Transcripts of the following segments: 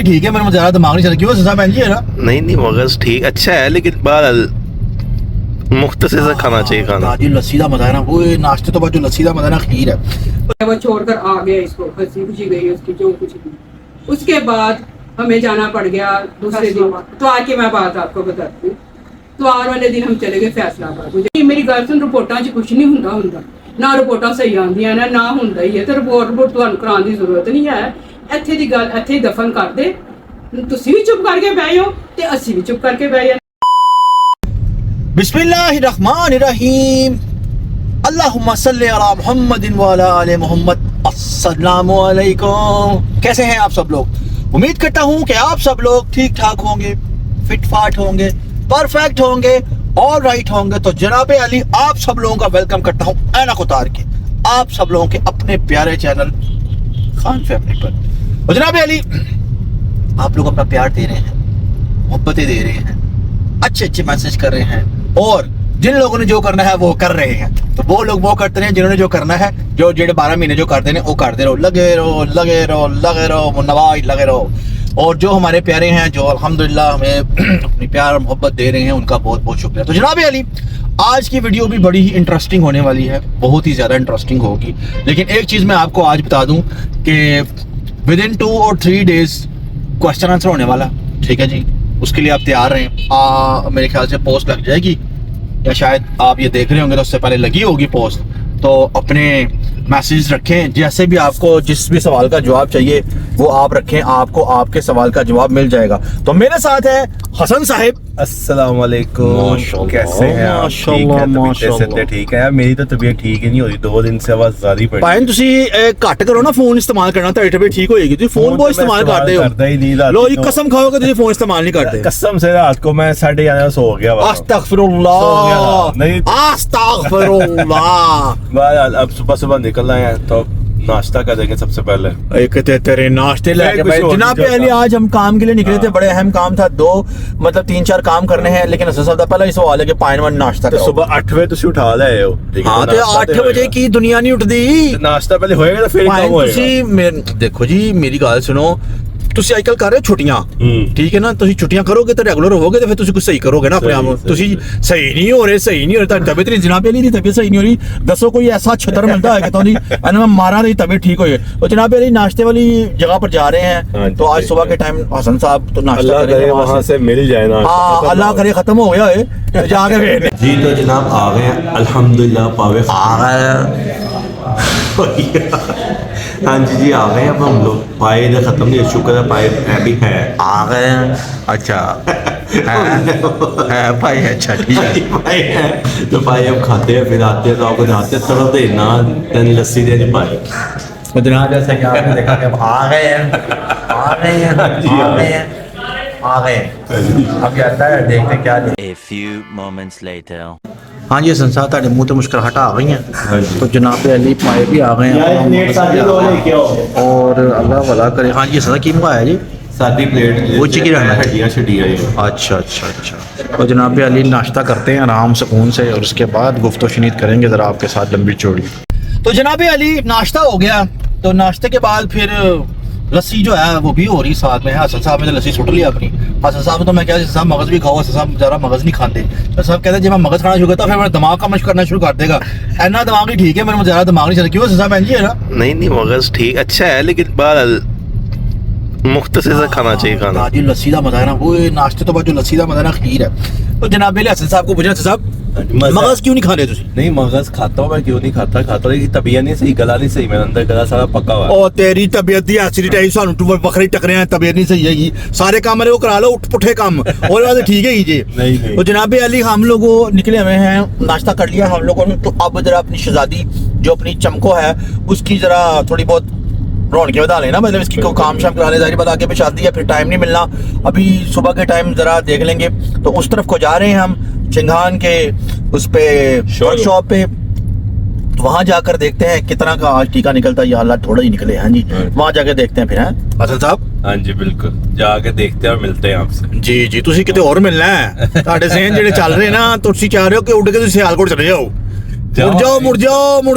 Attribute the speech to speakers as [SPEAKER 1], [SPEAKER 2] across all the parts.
[SPEAKER 1] ٹھیک ہے, میرا زیادہ دماغ نہیں چل. کیوں سزا بہن جی ہے نا؟
[SPEAKER 2] نہیں مغز ٹھیک اچھا ہے, لیکن بہرحال مختصر سے کھانا چاہیے کھانا.
[SPEAKER 1] جی لسی کا مزہ ہے نا, وہ ناشتے تو بعد جو لسی کا مزہ ہے نا خیر ہے.
[SPEAKER 3] وہ چھوڑ کر آ گیا, اس کو ہنسی خوشی گئی اس کی جو کچھ بھی. اس کے بعد ہمیں جانا پڑ گیا دوسرے دن اتوار کی. میں بات آپ کو بتاتی ہوں, اتوار والے دن ہم چلے گئے فیصلہ آباد. میری گل سن, رپورٹاں کچھ نہیں ہوں نہ رپورٹاں صحیح آندیاں نہ ہوندا ہی ہے, تو رپورٹ تانوں کراਉਣ ਦੀ ضرورت نہیں ہے. ਇੱਥੇ ਦੀ ਗੱਲ ਇੱਥੇ ਹੀ ਦਫਨ ਕਰ ਦੇ. ਤੁਸੀਂ ਵੀ ਚੁੱਪ ਕਰਕੇ ਬਹਿ ਜਾਓ ਤੇ ਅਸੀਂ ਵੀ ਚੁੱਪ ਕਰਕੇ ਬਹਿ ਜਾਣਾ.
[SPEAKER 1] بسم اللہ الرحمن الرحیم. اللہم صلی علی محمد وعلی آل محمد. السلام علیکم. کیسے ہیں آپ سب لوگ؟ امید کرتا ہوں کہ آپ سب لوگ ٹھیک ٹھاک ہوں گے, فٹ فاٹ ہوں گے, پرفیکٹ ہوں گے, اور رائٹ ہوں گے. تو جناب علی آپ سب لوگوں کا ویلکم کرتا ہوں اینک اتار کے آپ سب لوگوں کے اپنے پیارے چینل خان فیملی پر. اور جناب علی آپ لوگ اپنا پیار دے رہے ہیں, محبتیں دے رہے ہیں, اچھے اچھے میسج کر رہے ہیں, اور جن لوگوں نے جو کرنا ہے وہ کر رہے ہیں. تو وہ لوگ وہ کرتے ہیں جنہوں نے جو کرنا ہے, جو جڑے 12 مہینے جو کرتے ہیں وہ کرتے رہو, لگے رہو نواز لگے رہو. اور جو ہمارے پیارے ہیں جو الحمدللہ ہمیں اپنی پیار اور محبت دے رہے ہیں, ان کا بہت بہت شکریہ. تو جناب علی آج کی ویڈیو بھی بڑی ہی انٹرسٹنگ ہونے والی ہے, بہت ہی زیادہ انٹرسٹنگ ہوگی. لیکن ایک چیز میں آپ کو آج بتا دوں کہ ودن 2 اور 3 days کوشچن آنسر ہونے والا, ٹھیک ہے جی. اس کے لیے آپ تیار رہیں. میرے خیال سے پوسٹ لگ جائے گی, یا شاید آپ یہ دیکھ رہے ہوں گے تو اس سے پہلے لگی ہوگی پوسٹ. تو اپنے میسیج رکھیں, جیسے بھی آپ کو جس بھی سوال کا جواب چاہیے وہ آپ رکھیں, آپ کو آپ کے سوال کا جواب مل جائے گا. تو میرے ساتھ ہے حسن صاحب.
[SPEAKER 2] السلام علیکم, کیسے ہیں آپ؟
[SPEAKER 1] ماشاءاللہ
[SPEAKER 2] ٹھیک ہے. میری تو طبیعت ٹھیک ہی نہیں ہوئی, 2 دن سے آواز زیادہ پڑی.
[SPEAKER 1] پائن تسی گھٹ کرو نا فون استعمال کرنا, تو طبیعت ٹھیک ہوئے گی. تسی فون بہت استعمال کرتے ہو. لو یہ قسم کھاؤ کہ تسی فون استعمال نہیں کرتے.
[SPEAKER 2] قسم سے رات کو میں 11:30 سو گیا.
[SPEAKER 1] استغفر اللہ, استغفر اللہ.
[SPEAKER 2] بہرحال اب صبح نکلنا ہے تو ناشتہ کریں گے سب سے پہلے.
[SPEAKER 1] ایک تیرے ناشتے لے کے بھائی. جناب علی آج ہم کام کے لیے نکلے تھے, بڑے اہم کام تھا, 3-4 کام کرنے ہیں. لیکن اساں سب پہلا ہی سوال ہے کہ پائن ون ناشتہ کرو.
[SPEAKER 2] صبح 8 بجے تسی اٹھا لائے ہو.
[SPEAKER 1] ہاں تو 8 بجے کی دنیا نہیں اٹھدی.
[SPEAKER 2] ناشتہ پہلے ہوئے گا تو پھر کام ہوئے گا.
[SPEAKER 1] دیکھو جی میری گل سنو, تسی آج کل کر رہے چھٹیاں, ٹھیک ہے نا. تسی چھٹیاں کرو گے تو ریگولر ہو گے, تو پھر تسی کچھ صحیح کرو گے نا اپنے آپ. تسی صحیح نہیں ہو رہے, طبیعت نہیں جناب علی دی طبیعت صحیح نہیں ہو رہی. دسو کوئی ایسا چھتر ملتا ہے کہ تو میں مارا رہی طبیعت ٹھیک ہوئی. تو جناب علی ناشتے والی جگہ پر جا رہے ہیں, تو آج صبح کے ٹائم حسن صاحب تو ناشتہ کرے
[SPEAKER 2] وہاں سے مل جائے نا.
[SPEAKER 1] ہاں اللہ کرے ختم ہو گیا ہے جا کے.
[SPEAKER 2] جی تو جناب آ گئے ہیں الحمدللہ, پاوے آ گئے. ہاں جی آ گئے اب ہم لوگ. پائے ختم نہیں, شکر ہے پائے بھی ہے,
[SPEAKER 1] آ گئے ہیں. اچھا بھائی, اچھا ٹھیک ہے.
[SPEAKER 2] تو پائے اب کھاتے ہیں, پھر آتے ہیں تو آپ کو جاتے ہیں تڑپ دے نا لسی دے نہیں پائے.
[SPEAKER 1] جناب جیسا کہ آپ نے دیکھا کہ آ گئے ہیں. اب کیا ہے دیکھتے کیا.
[SPEAKER 4] A few moments later.
[SPEAKER 1] ہاں جی حسن صاحب, منہ تو مسکراہٹیں آ گئی ہیں. تو جناب علی پائے بھی آ گئے ہیں, اور اللہ بھلا کرے. ہاں جی حسن صاحب کی منگایا جی؟
[SPEAKER 2] سادی پلیٹ
[SPEAKER 1] وہ چکی رہنا ہے.
[SPEAKER 2] ہڈیاں شڈیاں.
[SPEAKER 1] اچھا. تو جناب علی ناشتہ کرتے ہیں آرام سکون سے, اور اس کے بعد گفت و شنید کریں گے ذرا آپ کے ساتھ لمبی چوڑی. تو جناب علی ناشتہ ہو گیا, تو ناشتے کے بعد پھر لسی جو ہے وہ بھی ہو رہی ساتھ میں. حسن صاحب نے لسی سٹ لی اپنی. حسن صاحب تو میں کہا حسن صاحب مغز بھی کھاؤ, حسن صاحب ذرا مغز نہیں کھاتے. تو صاحب کہتے ہیں جب میں مغز کھانا شروع کرتا پھر میرا دماغ کا مشق کرنا شروع کر دے گا. اینا دماغ ہی ٹھیک ہے, میرا زیادہ دماغ نہیں چل. کیوں حسن صاحب بہن جی ہے نا؟
[SPEAKER 2] نہیں مغز ٹھیک اچھا ہے, لیکن بہرحال مختصر سے کھانا چاہیے کھانا.
[SPEAKER 1] جی لسی کا مزہ ہے نا, وہ ناشتے تو بعد جو لسی کا مزہ ہے نا خیر ہے. تو جناب علی حسن صاحب کو پوچھنا, حسن صاحب مغز کیوں نہیں کھا رہے تسی؟
[SPEAKER 2] نہیں مغز کھاتا ہوں میں, کیوں نہیں کھاتا لیکن طبیعت نہیں صحیح, گلا نہیں صحیح, میرے اندر گلا سارا پکا ہوا ہے.
[SPEAKER 1] او تیری طبیعت دی ایسیڈیٹی آئی, سانو بکری ٹکرے ہیں, طبیعت نہیں صحیح ہے گی. سارے کام میرے کو کرا لو, اٹھ پٹھے کام, اور بات ٹھیک ہے جی.
[SPEAKER 2] نہیں
[SPEAKER 1] تو جناب علی ہم لوگ نکلے ہوئے ہیں, ناشتہ کر لیا ہم لوگوں نے. تو اب ذرا اپنی شہزادی جو اپنی چمکو ہے اس کی ذرا تھوڑی بہت رونقیں بتا لینا, مطلب اس کی کوئی کام شام کرا لے. ظاہر بات آگے پہ شادی ہے, پھر ٹائم نہیں ملنا. ابھی صبح کے ٹائم ذرا دیکھ لیں گے. تو اس طرف کو جا رہے ہیں ہم, چنگھان کے اس پہ شاپ پہ. وہاں جا کر دیکھتے ہیں کتنا کا آج ٹیکا نکلتا ہے, یا اللہ تھوڑا ہی نکلے. ہاں جی وہاں جا کے دیکھتے ہیں پھر. ہیں حسن صاحب؟
[SPEAKER 2] ہاں جی بالکل, جا کے دیکھتے ہیں اور ملتے ہیں آپ سے.
[SPEAKER 1] جی تسی کتے اور ملنا ہے, تہاڈے ذہن جڑے چل رہے نا, تسی چاہ رہے ہو کہ اٹھ کے تسی سیالکوٹ چلے جاؤ. مڑ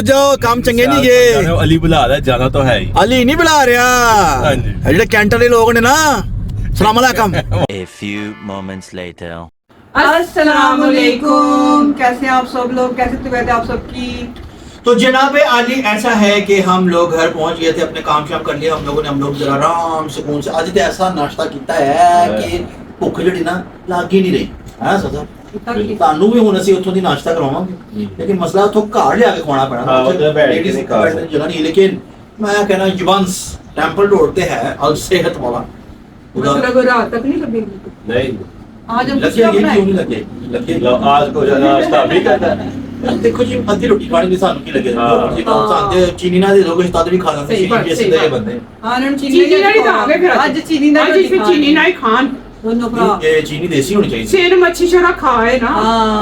[SPEAKER 1] جاؤ, کام چنگے نہیں گئے.
[SPEAKER 2] علی بلا رہا ہے, جانا تو ہے ہی.
[SPEAKER 1] علی نہیں بلا رہا, جڑے کینٹ والے لوگ نے نا السلام علیکم.
[SPEAKER 4] A few moments later.
[SPEAKER 3] السلام علیکم. کیسے ہیں آپ سب لوگ؟ کیسے طبیعت ہے آپ سب کی؟
[SPEAKER 1] تو جناب عالی ایسا ہے کہ ہم لوگ گھر پہنچ گئے تھے, اپنے کام شام کر لیا ہم لوگ ذرا آرام سکون سے آج تو ایسا ناشتہ کیتا ہے کہ بھوک جڑی نا لگ ہی نہیں رہی ہے. سزا تانوں بھی ہن اسی اتھوں دی ناشتہ کرواواں گے, لیکن مسئلہ اتھوں گھر لیا کے کھوانا پینا لیڈیز جگہ نہیں. لیکن میں کہنا جبانس ٹیمپل روڈ تے ہے الصحت والا
[SPEAKER 3] مطلب رات تک نہیں لگے گی.
[SPEAKER 5] نہیں
[SPEAKER 3] آج ہم
[SPEAKER 1] لگے
[SPEAKER 3] کچھ
[SPEAKER 1] گی کیوں نہیں
[SPEAKER 3] بنائیں.
[SPEAKER 1] لگے
[SPEAKER 5] آج کو ناشتہ بھی کرتا ہے.
[SPEAKER 1] دیکھو جی ادھی روٹی کھانے میں سانوں کی لگے چینی نہ دے دو گے تد بھی کھا لیں
[SPEAKER 3] صحیح بات,
[SPEAKER 1] چینی دے بندے
[SPEAKER 3] ہاں انہوں چینی نہیں کھا گے. پھر آج چینی نہ چینی نہ کھان دونوں بھرا.
[SPEAKER 1] یہ چینی دیسی ہونی چاہیے.
[SPEAKER 3] سیر مچھی شورا کھائے نا.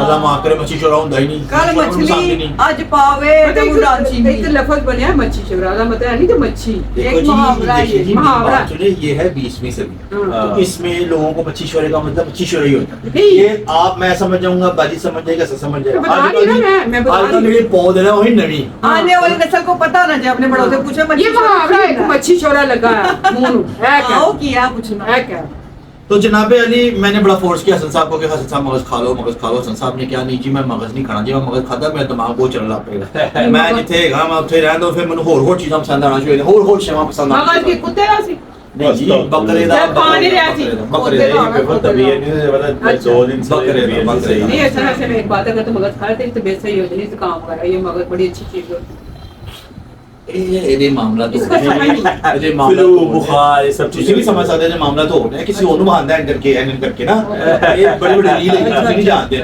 [SPEAKER 1] اللہ معاف کرے مچھی چورا ہوندا ہی نہیں.
[SPEAKER 3] کل مچھلی اج پاوے تے ڈال چینی. ایک لفظ بنیا ہے مچھی شورا دا مطلب نہیں کہ مچھی ایک محاورہ ہے. محاورہ
[SPEAKER 1] یہ ہے 20ویں صدی. تو اس میں لوگوں کو مچھی شورے کا مطلب مچھی شورا ہی ہوتا ہے. یہ آپ میں سمجھ جاؤں گا, باجی سمجھ جائے گا, سب سمجھ جائے گا. آج کل میرے پود ہے نا وہی نوی
[SPEAKER 3] آنے والی نسل کو پتہ نہ جائے. اپنے بڑوں سے پوچھے یہ محاورہ ہے مچھی شورا لگا ہے منہ ہے کیا او کیا پوچھنا ہے کیا.
[SPEAKER 1] تو جناب علی میں نے بڑا فورس کیا حسن صاحب کو کہ حسن صاحب مغز کھا لو مغز کھا لو. حسن صاحب نے کیا نہیں جی میں مغز نہیں کھانا. جی میں مغز کھاتا میرا دماغ بہت چلنا لگ پے گا. میں جتھے گا میں اتھے رہن دو. پھر مینوں ہور چیزاں پسند آنا شروع ہوئی, ہور شیواں پسند آنا.
[SPEAKER 3] مغز کے کتے دا سی
[SPEAKER 1] نہیں جی بکرے دا
[SPEAKER 3] پانی رہا سی
[SPEAKER 1] بکرے دا
[SPEAKER 5] طبیعت نہیں مطلب 2 دن سے
[SPEAKER 1] بکرے دا بکرے
[SPEAKER 3] نہیں. ایسا سے میں ایک بات اگر تو مغز کھا رہے تو طبیعت صحیح ہو جانی. کام کر رہا ہے یہ مغز بڑی اچھی چیز ہوتی ہے.
[SPEAKER 1] یہ معاملہ تو
[SPEAKER 5] فلو بخار یہ سب
[SPEAKER 1] چیزیں بھی سمجھ سکتے ہیں. معاملہ تو ہونا ہے کسی اور باندھا ہے کر کے نا. یہ بڑی بڑی ریل ہے نہیں جانتے.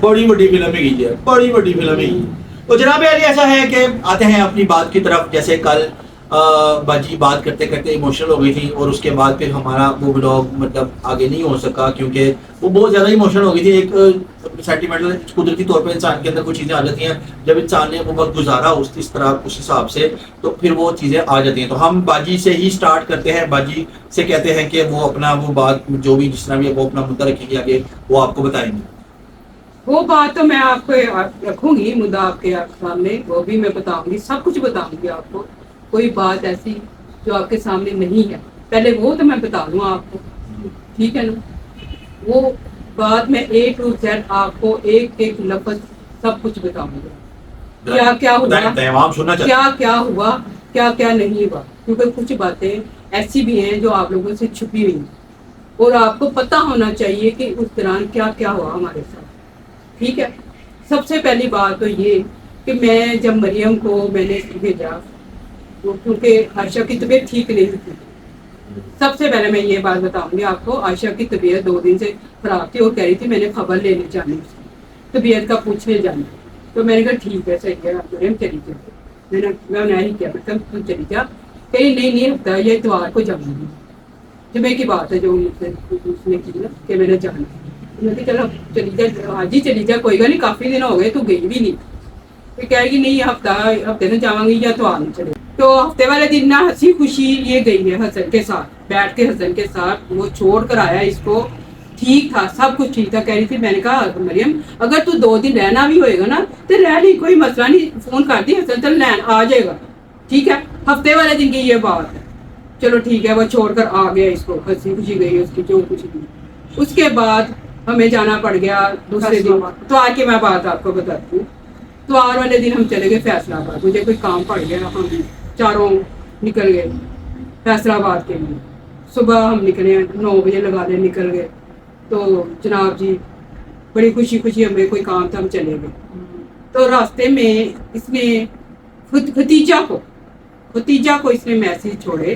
[SPEAKER 1] بڑی بڑی فلم ہی ہے بڑی بڑی فلم ہی. تو جناب علی ایسا ہے کہ آتے ہیں اپنی بات کی طرف. جیسے کل باجی بات کرتے کرتے ایموشنل ہو گئی تھی اور اس کے بعد پھر ہمارا وہ بلاگ مطلب آگے نہیں ہو سکا کیونکہ وہ بہت زیادہ ایموشنل ہو گئی تھی. ایک سینٹیمنٹل قدرتی طور پہ انسان کے اندر کچھ چیزیں آ جاتی ہیں جب انسان نے وہ وقت گزارا اس طرح اس حساب سے تو پھر وہ چیزیں آ جاتی ہیں. تو ہم باجی سے ہی سٹارٹ کرتے ہیں. باجی سے کہتے ہیں کہ وہ اپنا وہ بات جو بھی جس طرح بھی وہ اپنا مدعا رکھیں گے آگے وہ آپ کو بتائیں گے.
[SPEAKER 3] وہ بات تو میں آپ کو رکھوں گی مدعا آپ کے سامنے. وہ بھی میں بتاؤں گی, سب کچھ بتاؤں گی آپ کو. کوئی بات ایسی جو آپ کے سامنے نہیں ہے پہلے وہ تو میں بتا دوں آپ کو. ٹھیک ہے نا. وہ بات میں A to Z آپ کو ایک ایک لفظ سب کچھ بتاؤں گا. کیا کیا ہوا کیا ہوا کیا کیا نہیں ہوا. کیونکہ کچھ باتیں ایسی بھی ہیں جو آپ لوگوں سے چھپی ہوئی ہیں اور آپ کو پتہ ہونا چاہیے کہ اس دوران کیا کیا ہوا ہمارے ساتھ. ٹھیک ہے. سب سے پہلی بات تو یہ کہ میں جب مریم کو میں نے بھیجا کیونکہ عائشہ کی طبیعت ٹھیک نہیں تھی. سب سے پہلے میں یہ بات بتاؤں گی آپ کو. عائشہ کی طبیعت 2 دن سے خراب تھی اور کہہ رہی تھی میں نے خبر لینے جانی طبیعت کا پوچھنے جانا. تو میں نے کہا ٹھیک ہے صحیح ہے مریم چلی جائے. میں نے کیا مطلب تم چلی جا. کہیں نہیں ہفتا یہ اتوار کو جانا ہے. جمعے کی بات ہے جو اس نے کی نا کہ میں نے جانا. میں نے چلو چلی جا آج ہی چلی جا کوئی گا نہیں. کافی دن ہو گئے تو گئی بھی نہیں. پھر کہے گی نہیں ہفتے میں جاؤں گی یا اتوار میں چلے. تو ہفتے والے دن نہ ہنسی خوشی یہ گئی ہے حسن کے ساتھ بیٹھ کے. حسن کے ساتھ وہ چھوڑ کر آیا اس کو. ٹھیک تھا سب کچھ ٹھیک تھا. کہہ رہی تھی میں نے کہا مریم اگر تو 2 دن رہنا بھی ہوئے گا نا تو رہ لی کوئی مسئلہ نہیں. فون کر دی حسن چل لین آ جائے گا. ٹھیک ہے. ہفتے والے دن کی یہ بات ہے. چلو ٹھیک ہے. وہ چھوڑ کر آ گیا اس کو. ہنسی خوشی گئی اس کی جو کچھ بھی. اس کے بعد ہمیں جانا پڑ گیا دوسرے دن. تو آ کے میں بات آپ کو بتاتی ہوں. اتوار والے دن ہم چلے گئے فیصلہ آباد. مجھے کوئی کام پڑ گیا. ہم چاروں نکل گئے فیصلہ آباد کے لیے. صبح ہم نکلے 9 بجے لگا لے نکل گئے. تو جناب جی بڑی خوشی خوشی ہمیں کوئی کام تھا ہم چلے گئے. تو راستے میں اس نے ختیجہ کو اس نے میسیج چھوڑے.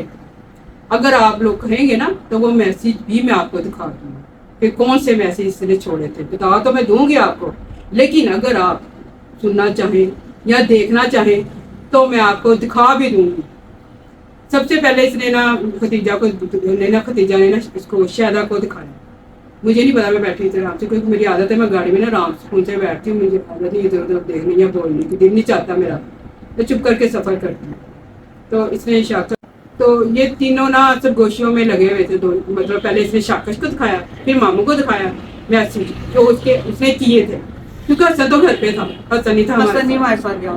[SPEAKER 3] اگر آپ لوگ کہیں گے نا تو وہ میسیج بھی میں آپ کو دکھا دوں گا کہ کون سے میسیج اس نے چھوڑے تھے. بتا تو میں دوں گی آپ کو, لیکن اگر آپ سننا چاہیں یا دیکھنا چاہیں تو میں آپ کو دکھا بھی دوں گی. سب سے پہلے اس نے نا ختیجہ نے نا اس کو شہدا کو دکھایا. مجھے نہیں پتا, میں بیٹھی تھی آرام سے کیونکہ میری عادت ہے میں گاڑی میں نا آرام سے بیٹھتی ہوں. مجھے عادت نہیں ادھر ادھر دیکھنے یا بولنے کی. دل نہیں چاہتا میرا, میں چپ کر کے سفر کرتی ہوں. تو اس نے تو یہ تینوں نا سب گوشیوں میں لگے ہوئے تھے. مطلب پہلے اس نے شاکش کو دکھایا پھر ماموں کو دکھایا میسیج جو اس نے کیے تھے. کیونکہ حسن تو گھر پہ تھا. حسن نہیں تھا, حسن نہیں ہمارے ساتھ گیا.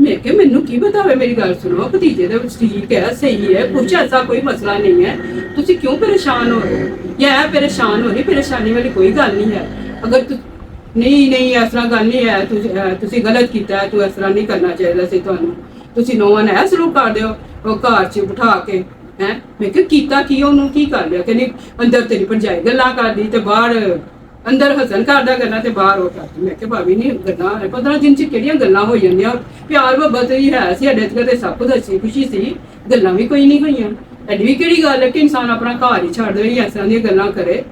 [SPEAKER 3] ਮੈਂ ਕਿਹਾ ਮੈਨੂੰ ਕੀ ਬਤਾਵੇ, ਮੇਰੀ ਗੱਲ ਸੁਣੋ, ਭਤੀਜੇ ਦਾ ਠੀਕ ਹੈ, ਸਹੀ ਹੈ, ਕੁਛ ਐਸਾ ਕੋਈ ਮਸਲਾ ਨਹੀਂ ਹੈ, ਤੁਸੀਂ ਕਿਉਂ ਪਰੇਸ਼ਾਨ ਹੋ ਰਹੇ ਹੋ? ਜਾਂ ਇਹ ਪਰੇਸ਼ਾਨ ਹੋ ਰਹੀ, ਪਰੇਸ਼ਾਨੀ ਵਾਲੀ ਕੋਈ ਗੱਲ ਨਹੀਂ ਹੈ। ਅਗਰ ਨਹੀਂ ਇਸ ਤਰ੍ਹਾਂ ਗੱਲ ਨਹੀਂ ਹੈ, ਤੁਸੀਂ ਗਲਤ ਕੀਤਾ ਹੈ, ਤੂੰ ਇਸ ਤਰ੍ਹਾਂ ਨਹੀਂ ਕਰਨਾ ਚਾਹੀਦਾ ਸੀ ਤੁਹਾਨੂੰ, ਤੁਸੀਂ ਨੋਨ ਹੈ ਸਲੂਕ ਕਰਦੇ ਹੋ ਉਹ ਘਰ 'ਚ ਬਿਠਾ ਕੇ ਹੈ। ਮੈਂ ਕਿਹਾ ਕੀਤਾ ਕੀ, ਉਹਨੂੰ ਕੀ ਕਰ ਲਿਆ? ਕਹਿੰਦੀ ਅੰਦਰ ਤੇਰੀ ਭਰਜਾਈ ਗੱਲਾਂ ਕਰਦੀ ਤੇ ਬਾਹਰ ਅੰਦਰ ਹਸਨ ਕਰਦਾ ਗੱਲਾਂ ਤੇ ਬਾਹਰ ਉਹ ਕਰਦੀ। ਮੈਂ ਕਿਹਾ ਭਾਵੇਂ ਨਹੀਂ ਗੱਲਾਂ 15 ਦਿਨ 'ਚ ਕਿਹੜੀਆਂ ਗੱਲਾਂ ਹੋ ਜਾਂਦੀਆਂ, ਪਿਆਰ ਮੁਹੱਬਤ ਹੀ ਹੈ ਸੀ ਸਾਡੇ ਤੇ ਸਭ ਕੁਝ ਅੱਛੀ ਖੁਸ਼ੀ ਸੀ, ਗੱਲਾਂ ਵੀ ਕੋਈ ਨਹੀਂ ਹੋਈਆਂ। ਐਡੀ ਵੀ ਕਿਹੜੀ ਗੱਲ ਹੈ ਕਿ ਇਨਸਾਨ ਆਪਣਾ ਘਰ ਹੀ ਛੱਡ ਦੇ, ਇਸ ਤਰ੍ਹਾਂ ਦੀਆਂ ਗੱਲਾਂ ਕਰੇ।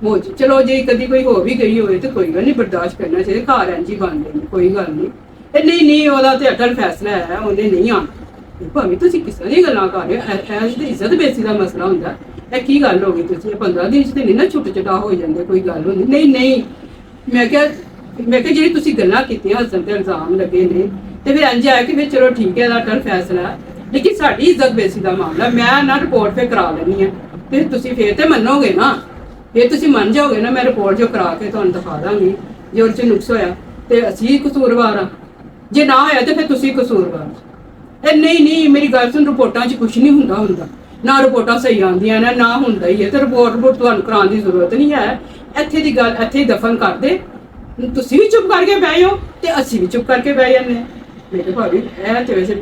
[SPEAKER 3] ਹੋ ਜੀ ਚਲੋ, ਜੇ ਕਦੀ ਕੋਈ ਹੋ ਵੀ ਗਈ ਹੋਵੇ ਤੇ ਕੋਈ ਗੱਲ ਨਹੀਂ, ਬਰਦਾਸ਼ਤ ਕਰਨਾ ਚਾਹੀਦਾ, ਘਰ ਇੰਝ ਹੀ ਬਣਦੇ ਨੇ, ਕੋਈ ਗੱਲ ਨਹੀਂ। ਇਹ ਨਹੀਂ ਉਹਦਾ ਤੇ ਅਟਲ ਫੈਸਲਾ ਹੈ, ਉਹਨੇ ਨਹੀਂ ਆਉਣਾ। ਭਾਵੇਂ ਤੁਸੀਂ ਕਿਸ ਤਰ੍ਹਾਂ ਦੀਆਂ ਗੱਲਾਂ ਕਰ ਰਹੇ ਹੋ, ਐਸ਼ ਦੀ ਇੱਜ਼ਤ ਬੇਇੱਜ਼ਤੀ ਦਾ ਮਸਲਾ ਹੁੰਦਾ। ਇਹ ਕੀ ਗੱਲ ਹੋ ਗਈ, ਤੁਸੀਂ 15 ਦਿਨ 'ਚ ਤੇ ਨਹੀਂ ਨਾ ਛੁੱਟ ਚਟਾ ਹੋ ਜਾਂਦੇ, ਕੋਈ ਗੱਲ ਹੁੰਦੀ ਨਹੀਂ। ਮੈਂ ਕਿਹਾ ਜਿਹੜੀ ਤੁਸੀਂ ਗੱਲਾਂ ਕੀਤੀਆਂ ਹਸਨ ਤੇ ਇਲਜ਼ਾਮ ਲੱਗੇ ਨੇ, ਤੇ ਫਿਰ ਇੰਝ ਆਇਆ ਕਿ ਫਿਰ ਚਲੋ ਠੀਕ ਹੈ, ਇਹਦਾ ਅਟਲ ਫੈਸਲਾ ਹੈ, ਲੇਕਿਨ ਸਾਡੀ ਇੱਜ਼ਤ ਬੇਇੱਜ਼ਤੀ ਦਾ ਮਾਮਲਾ, ਮੈਂ ਨਾ ਰਿਪੋਰਟ ਫੇਰ ਕਰਾ ਲੈਣੀ ਹੈ, ਤੇ ਤੁਸੀਂ ਫੇਰ ਤੇ ਮੰਨੋਗੇ ਨਾ, ਫਿਰ ਤੁਸੀਂ ਮੰਨ ਜਾਓਗੇ ਨਾ। ਮੈਂ ਰਿਪੋਰਟ ਜੋ ਕਰਾ ਕੇ ਤੁਹਾਨੂੰ ਦਿਖਾ ਦਾਂਗੀ, ਜੇ ਉਹਦੇ 'ਚ ਨੁਕਸ ਹੋਇਆ ਤੇ ਅਸੀਂ ਕਸੂਰਵਾਰ ਆ, ਜੇ ਨਾ ਹੋਇਆ ਤੇ ਫਿਰ ਤੁਸੀਂ ਕਸੂਰਵਾਰ। ਇਹ ਨਹੀਂ ਮੇਰੀ ਗੱਲ ਸੁਣ, ਰਿਪੋਰਟਾਂ 'ਚ ਕੁਝ ਨਹੀਂ ਹੁੰਦਾ, ਨਾ ਰਿਪੋਰਟਾਂ ਸਹੀ ਆਉਂਦੀਆਂ ਨੇ, ਨਾ ਹੁੰਦਾ ਹੀ ਹੈ, ਤੇ ਰਿਪੋਰਟ ਤੁਹਾਨੂੰ ਕਰਾਉਣ ਦੀ ਜ਼ਰੂਰਤ ਨਹੀਂ ਹੈ। ਇੱਥੇ ਦੀ ਗੱਲ ਇੱਥੇ ਹੀ ਦਫਨ ਕਰ ਦੇ, ਤੁਸੀਂ ਵੀ ਚੁੱਪ ਕਰਕੇ ਬਹਿ ਜਾਓ ਤੇ ਅਸੀਂ ਵੀ ਚੁੱਪ ਕਰਕੇ ਬਹਿ ਜਾਂਦੇ ਹਾਂ। ਮੈਂ ਕਿਹਾ ਭਾਵੇਂ ਇਹ ਤੇ ਵੈਸੇ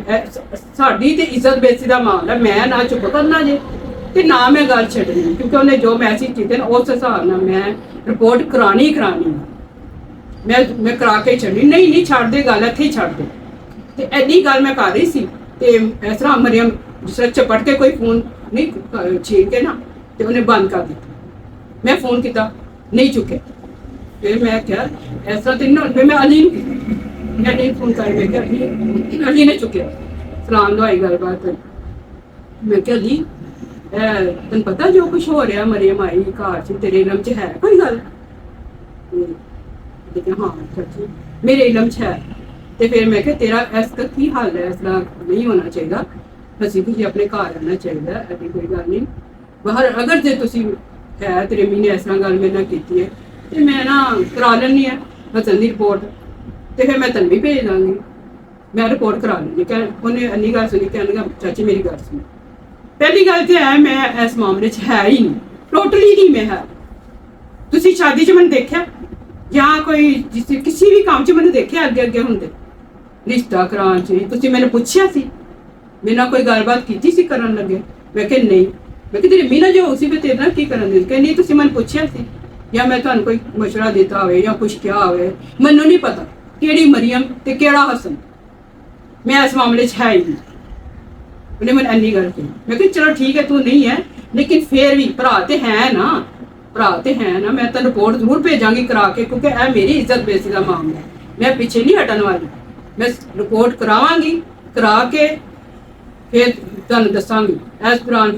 [SPEAKER 3] ਸਾਡੀ ਤੇ ਇੱਜ਼ਤ ਬੇਇੱਜ਼ਤੀ ਦਾ ਮਾਮਲਾ, ਮੈਂ ਨਾ ਚੁੱਪ ਕਰਨਾ ਜੇ ਤੇ ਨਾ ਮੈਂ ਗੱਲ ਛੱਡਣੀ, ਕਿਉਂਕਿ ਉਹਨੇ ਜੋ ਮੈਸੇਜ ਕੀਤੇ ਨੇ ਉਸ ਹਿਸਾਬ ਨਾਲ ਮੈਂ ਰਿਪੋਰਟ ਕਰਾਣੀ ਮੈਂ ਕਰਾ ਕੇ ਛੱਡਣੀ। ਨਹੀਂ ਛੱਡ ਦੇ ਗੱਲ, ਇੱਥੇ ਹੀ ਛੱਡ ਦੇ। ਤੇ ਐਡੀ ਗੱਲ ਮੈਂ ਕਰ ਰਹੀ ਸੀ ਤੇ ਇਸ ਤਰ੍ਹਾਂ ਮਰੀਮ ਜਿਸ ਤਰ੍ਹਾਂ ਚਪਟ ਕੇ ਕੋਈ ਫੋਨ ਨਹੀਂ ਛੇੜ ਕੇ ਨਾ, ਤੇ ਉਹਨੇ ਬੰਦ ਕਰ ਦਿੱਤਾ। ਮੈਂ ਫੋਨ ਕੀਤਾ, ਨਹੀਂ ਚੁੱਕਿਆ। ਫਿਰ ਮੈਂ ਕਿਹਾ ਇਸ ਤਰ੍ਹਾਂ ਤੇ ਨਾ, ਫਿਰ ਮੈਂ ਅਲੀ ਨੂੰ ਫੋਨ ਕਰ, ਮੈਂ ਕਿਹਾ ਅਲੀ ਨੇ ਚੁੱਕਿਆ, ਸਲਾਮ ਦਵਾਈ ਗੱਲਬਾਤ। ਮੈਂ ਕਿਹਾ ਅਲੀ ਤੈਨੂੰ ਪਤਾ ਜੋ ਕੁਛ ਹੋ ਰਿਹਾ, ਮਰੀਮ ਆਈ ਘਰ 'ਚ, ਤੇਰੇ ਇਲਮ 'ਚ ਹੈ ਕੋਈ ਗੱਲ? ਹਾਂ ਚਾਚੀ ਮੇਰੇ ਇਲਮ 'ਚ ਹੈ। ਤੇ ਫਿਰ ਮੈਂ ਕਿਹਾ ਤੇਰਾ ਇਸ ਦਾ ਕੀ ਹਾਲ ਹੈ, ਇਸ ਤਰ੍ਹਾਂ ਨਹੀਂ ਹੋਣਾ ਚਾਹੀਦਾ, ਅਸੀਂ ਤੁਸੀਂ ਆਪਣੇ ਘਰ ਰਹਿਣਾ ਚਾਹੀਦਾ, ਐਡੀ ਕੋਈ ਗੱਲ ਨਹੀਂ ਬਾਹਰ। ਅਗਰ ਜੇ ਤੁਸੀਂ ਹੈ ਤੇਰੇ ਮੀਨੇ ਇਸ ਤਰ੍ਹਾਂ ਗੱਲ ਮੇਰੇ ਨਾਲ ਕੀਤੀ ਹੈ ਤੇ ਮੈਂ ਨਾ ਕਰਾ ਲੈਣੀ ਹੈ ਹਸਨ ਦੀ ਰਿਪੋਰਟ, ਤੇ ਫਿਰ ਮੈਂ ਤੈਨੂੰ ਵੀ ਭੇਜ ਦਾਂਗੀ, ਮੈਂ ਰਿਪੋਰਟ ਕਰਾ ਲੈਂਦੀ। ਉਹਨੇ ਇੰਨੀ ਗੱਲ ਸੁਣੀ, ਕਹਿਣ ਚਾਚੀ ਮੇਰੀ ਗੱਲ ਸੁਣੀ, ਪਹਿਲੀ ਗੱਲ ਤੇ ਹੈ ਮੈਂ ਇਸ ਮਾਮਲੇ 'ਚ ਹੈ ਹੀ ਨਹੀਂ, ਟੋਟਲੀ ਨਹੀਂ ਮੈਂ ਹੈ। ਤੁਸੀਂ ਸ਼ਾਦੀ 'ਚ ਮੈਨੂੰ ਦੇਖਿਆ ਜਾਂ ਕੋਈ ਕਿਸੇ ਵੀ ਕੰਮ 'ਚ ਮੈਨੂੰ ਦੇਖਿਆ ਅੱਗੇ ਹੁੰਦੇ ਰਿਸ਼ਤਾ ਕਰਾਉਣ 'ਚ? ਤੁਸੀਂ ਮੈਨੂੰ ਪੁੱਛਿਆ ਸੀ, ਮੇਰੇ ਨਾਲ ਕੋਈ ਗੱਲਬਾਤ ਕੀਤੀ ਸੀ ਕਰਨ ਲੱਗੇ? ਮੈਂ ਕਿਹਾ ਨਹੀਂ। ਮੈਂ ਕਿਹਾ ਤੇਰੀ ਮੀਨਾ ਜੋ ਸੀ ਫਿਰ ਤੇਰੇ ਨਾਲ ਕੀ ਕਰਨ ਦੀ? ਕਿ ਨਹੀਂ ਤੁਸੀਂ ਮੈਨੂੰ ਪੁੱਛਿਆ ਸੀ ਜਾਂ ਮੈਂ ਤੁਹਾਨੂੰ ਕੋਈ ਮਸ਼ਵਰਾ ਦਿੱਤਾ ਹੋਵੇ ਜਾਂ ਕੁਛ ਕਿਹਾ ਹੋਵੇ? ਮੈਨੂੰ ਨਹੀਂ ਪਤਾ ਕਿਹੜੀ ਮਰੀਮ ਤੇ ਕਿਹੜਾ ਹਸਨ, ਮੈਂ ਇਸ ਮਾਮਲੇ 'ਚ ਹੈ ਹੀ ਨਹੀਂ। ਉਹਨੇ ਮੈਨੂੰ ਇੰਨੀ ਗੱਲ ਕਹੀ। ਮੈਂ ਕਿਹਾ ਚਲੋ ਠੀਕ ਹੈ ਤੂੰ ਨਹੀਂ ਹੈ, ਲੇਕਿਨ ਫੇਰ ਵੀ ਭਰਾ ਤੇ ਹੈ ਨਾ, ਮੈਂ ਤੈਨੂੰ ਰਿਪੋਰਟ ਜ਼ਰੂਰ ਭੇਜਾਂਗੀ ਕਰਾ ਕੇ, ਕਿਉਂਕਿ ਇਹ ਮੇਰੀ ਇੱਜ਼ਤ ਬੇਇੱਜ਼ਤੀ ਦਾ ਮਾਮਲਾ ਹੈ, ਮੈਂ ਪਿੱਛੇ ਨਹੀਂ ਹਟਣ ਵਾਲੀ। ਮੈਂ ਰਿਪੋਰਟ ਕਰਾਵਾਂਗੀ, ਕਰਾ ਕੇ ਫਿਰ ਤੁਹਾਨੂੰ ਦੱਸਾਂਗੀ ਇਸ ਦੌਰਾਨ,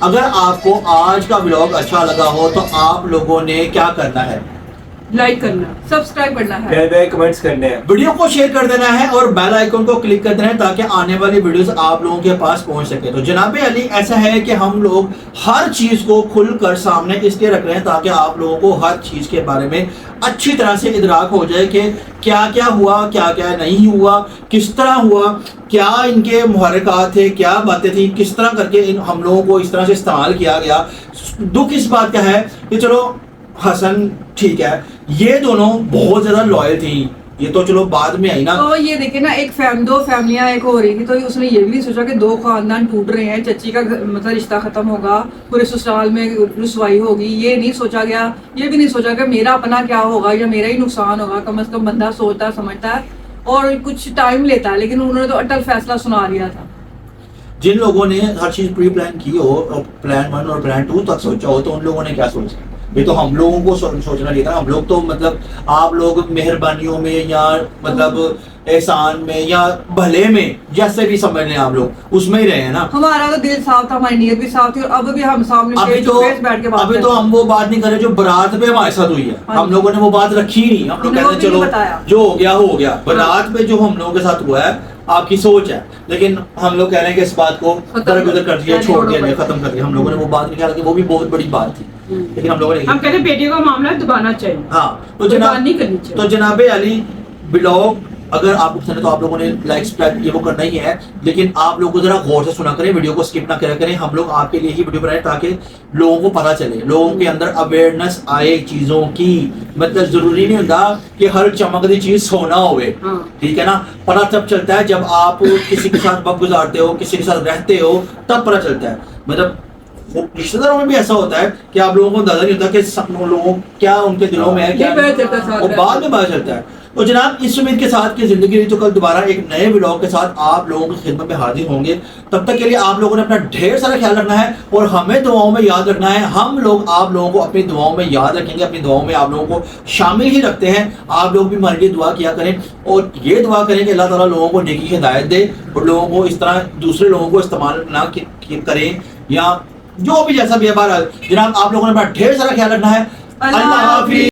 [SPEAKER 1] اگر آپ کو آج کا ولاگ اچھا لگا ہو تو آپ لوگوں نے کیا کرنا ہے؟
[SPEAKER 3] لائک کرنا,
[SPEAKER 6] سبسکرائب کرنا ہے,
[SPEAKER 5] پیارے پیارے کمنٹس کرنے ہیں,
[SPEAKER 1] ویڈیو کو شیئر کر دینا ہے اور بیل آئیکن کو کلک کر دینا ہے تاکہ آنے والی ویڈیوز آپ لوگوں کے پاس پہنچ سکے. تو جناب علی ایسا ہے کہ ہم لوگ ہر چیز کو کھل کر سامنے اس لیے رکھ رہے ہیں تاکہ آپ لوگوں کو ہر چیز کے بارے میں اچھی طرح سے ادراک ہو جائے کہ کیا کیا ہوا, کیا کیا نہیں ہوا, کس طرح ہوا, کیا ان کے محرکات تھے, کیا باتیں تھیں, کس طرح کر کے ہم لوگوں کو اس طرح سے استعمال کیا گیا. دکھ اس بات کا ہے کہ چلو حسن ٹھیک ہے, یہ دونوں بہت زیادہ لائل تھیں, یہ تو چلو بعد میں آئی نا.
[SPEAKER 6] تو یہ دیکھیں نا, دو فیملیاں ایک ہو رہی تھی, تو اس نے یہ بھی نہیں سوچا کہ دو خاندان ٹوٹ رہے ہیں, چچی کا مطلب رشتہ ختم ہوگا, پورے سسرال میں رسوائی ہوگی. یہ نہیں سوچا گیا, یہ بھی نہیں سوچا کہ میرا اپنا کیا ہوگا یا میرا ہی نقصان ہوگا. کم از کم بندہ سوچتا سمجھتا ہے اور کچھ ٹائم لیتا ہے, لیکن انہوں نے تو اٹل فیصلہ سنا دیا تھا.
[SPEAKER 1] جن لوگوں نے ہر چیز پری پلان کی ہو اور پلان 1 اور پلان 2 تک سوچا ہو تو ان لوگوں نے کیا سوچا؟ یہ تو ہم لوگوں کو سوچنا چاہیے تھا. ہم لوگ تو مطلب آپ لوگ مہربانیوں میں یا مطلب احسان میں یا بھلے میں جیسے بھی سمجھ لیں آپ لوگ اس میں ہی رہے ہیں نا.
[SPEAKER 6] ہمارا تو دل صاف تھا, ہماری نیت بھی صاف تھی, اور اب بھی ہم سامنے
[SPEAKER 1] ابھی تو ہم وہ بات نہیں کر رہے جو برات پہ ہمارے ساتھ ہوئی ہے. ہم لوگوں نے وہ بات رکھی ہی نہیں. ہم لوگ کہتے ہیں چلو جو ہو گیا ہو گیا. برات پہ جو ہم لوگوں کے ساتھ ہوا ہے آپ کی سوچ ہے, لیکن ہم لوگ کہہ رہے ہیں کہ اس بات کو درگزر کر دیا, چھوڑ دیا, ختم کر دیا. ہم لوگوں نے وہ بات نہیں کہا کہ وہ بھی بہت بڑی بات تھی, لیکن ہم لوگوں نے
[SPEAKER 3] ہم کہتے ہیں بیٹے کا معاملہ دبانا چاہیے.
[SPEAKER 1] ہاں تو جناب علی بلاگ اگر آپ کو پسند ہے تو آپ لوگوں نے لائک سبسکرائب یہ وہ کرنا ہی ہے, لیکن آپ لوگوں کو ذرا غور سے سنا کریں, ویڈیو کو اسکپ نہ کرا کریں. ہم لوگ آپ کے لیے ہی ویڈیو بنائیں تاکہ لوگوں کو پتہ چلے, لوگوں کے اندر اویئرنیس آئے چیزوں کی. مطلب ضروری نہیں ہوتا کہ ہر چمکتی چیز سونا ہوئے, ٹھیک ہے نا. پتہ تب چلتا ہے جب آپ کسی کے ساتھ وقت گزارتے ہو, کسی کے ساتھ رہتے ہو, تب پتہ چلتا ہے. مطلب رشتہ داروں میں بھی ایسا ہوتا ہے کہ آپ لوگوں کو اندازہ نہیں ہوتا کہ لوگوں کیا ان کے دلوں میں ہے, کیا وہ بعد میں پتہ چلتا ہے. تو جناب اس امید کے ساتھ کہ زندگی رہی تو کل دوبارہ ایک نئے ولاگ کے ساتھ آپ لوگوں کی خدمت میں حاضر ہوں گے. تب تک کے لیے آپ لوگوں نے اپنا ڈھیر سارا خیال رکھنا ہے اور ہمیں دعاؤں میں یاد رکھنا ہے. ہم لوگ آپ لوگوں کو اپنی دعاؤں میں یاد رکھیں گے, اپنی دعاؤں میں آپ لوگوں کو شامل ہی رکھتے ہیں. آپ لوگ بھی ہمارے لیے دعا کیا کریں اور یہ دعا کریں کہ اللہ تعالیٰ لوگوں کو نیکی کی ہدایت دے اور لوگوں کو اس طرح دوسرے لوگوں کو استعمال نہ کریں یا جو بھی جیسا بھی ہے. بہرحال جناب آپ لوگوں نے اپنا ڈھیر سارا خیال رکھنا ہے. اللہ حافظ.